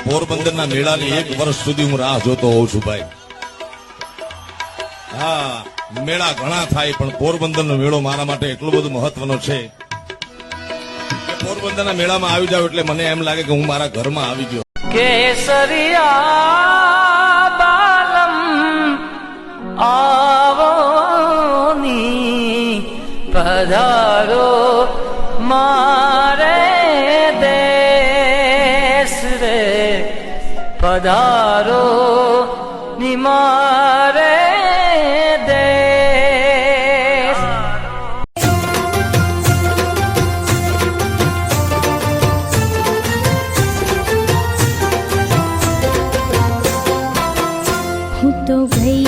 પોરબંદરના મેળાની 1 વર્ષ સુધી હું રાહ જોતો હોઉં છું ભાઈ. હા, મેળા ઘણા થાય પણ પોરબંદરનો મેળો મારા માટે એટલો બધો મહત્વનો છે કે પોરબંદરના મેળામાં આવી જાવ એટલે મને એમ લાગે કે હું મારા ઘરમાં આવી ગયો. કેસરિયા બાલમ આવોની પધારો મારે દેશ રે પધારો ની મારે દેશ. હું તો ગઈ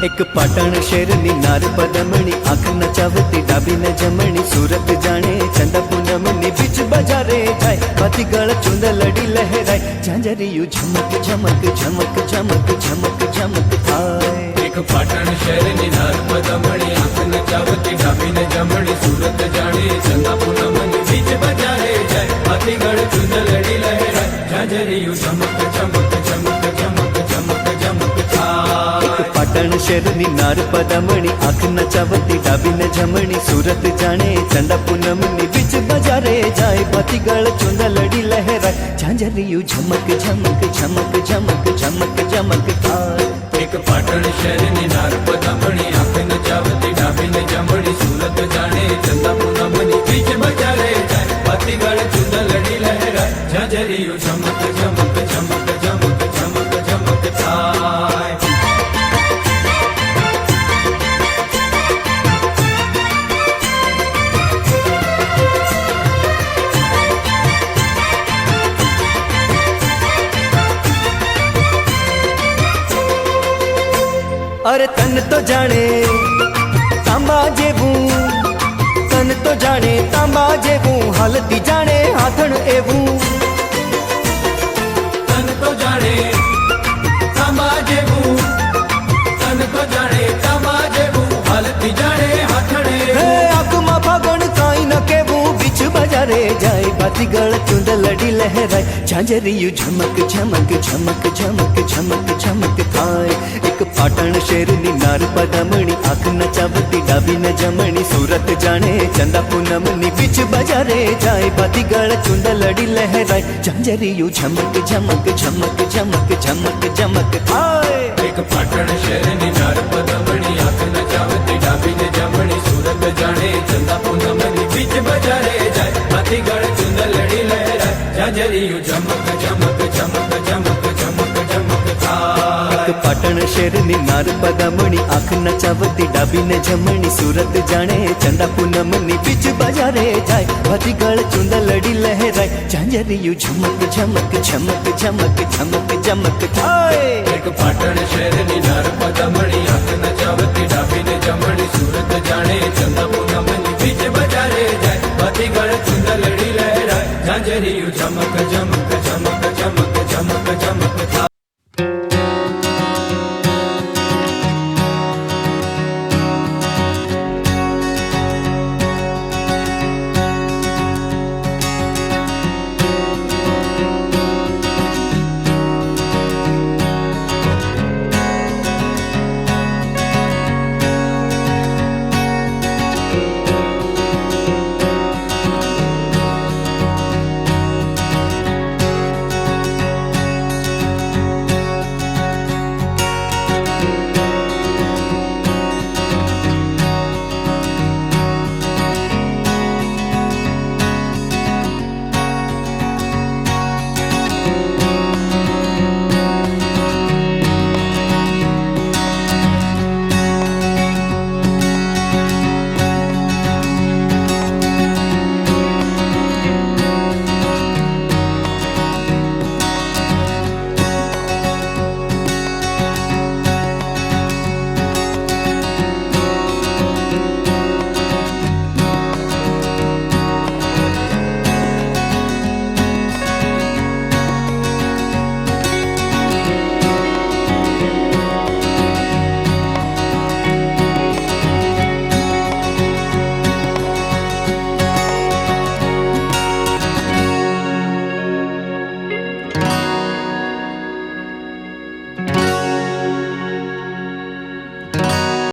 एक पाटण शहरनी नार पदमणी आँख नचावती डाबी न जमणी सूरत जाने चंदा पूनमनी बीच बजारे जाए बाती गळ चुंद लड़ी लहराए झांझरियू झमक झमक झमक झमक झमक झमक थाए. एक पाटण शहरनी नार पदमणी आँख नचावती डाबी न जमणी सूरत जाने चंदा पूनमनी बीच बजारे जाए बाती गळ चुंद लड़ी लहराए झांझरियू झमक झमक झमक झमक झमक झमक थाए. पाटण शहरनी नार पदमणी आँख नचावती डाबी न जमणी सूरत जाने चंदा पूनमनी बीच बजारे जाए बाती गळ चुंद लड़ी लहराए झांझरियू झमक झमक झमक झमक झमक झमक थाए. एक पाटण शहरनी नार पदमणी आँख नचावती डाबी न जमणी सूरत जाने चंदा पूनमनी बीच बजारे जाए बाती गळ चुंद लड़ी लहराए झांझरियू झमक झमक झमक झमक झमक झमक थाए. અરે તન તો જાણે તાંબા જેવું, તન તો જાણે તાંબા જેવું, હાલતી જાણે હાથણ એવું. તન તો જાણે તાંબા જેવું, તન તો જાણે તાંબા જેવું, હાલતી જાણે હાથણે હે આંખમાં ફાગણ કાંઈ ન કેવું, બીચ બજારે જાય ભાતીગળ ચુંદ લડી લહેરાય, ઝાંઝરિયું ઝમક ઝમક ઝમક ઝમક ઝમક ઝમક થાય. એક પાટણ શેરની નાર પદમણી, આંખ નચાવતી ડાબી ને જમણી, સુરત જાણે ચંદા પૂનમની, બીચ બજારે જાય ભાતીગળ ચુંદ લડી લહેરાય, ઝાંઝરિયું ઝમક ઝમક ઝમક ઝમક ઝમક ઝમક થાય. એક પાટણ શહેરની નાર પદમણી, આંખ નચાવતી ડાબી ને જમણી, સુરત જાણે ચંદા પૂનમની, બીચ બજારે જાય ભાતીગળ ચુંદ લડી લહેરાય, ઝાંઝરિયું ઝમક ઝમક ઝમક ઝમક ઝમક ઝમક થાય. એક પાટણ શેરની નાર પદમણી, આંખ નચાવતી ડાબી ને જમણી, સુરત જાણે ચંદા પૂનમની, બીચ બજારે જાય ભાતીગળ ચુંદ લડી લહેરાય, ઝાંઝરિયું ઝમક ઝમક ઝમક ઝમક ઝમક ઝમક થાય. એક પાટણ શહેરની નાર પદમણી, આંખ નચાવતી ડાબી ને જમણી, સુરત જાણે ચંદા પૂનમની, બીચ બજારે જાય ભાતીગળ ચુંદ લડી લહેરાય, ઝાંઝરિયું ઝમક ઝમક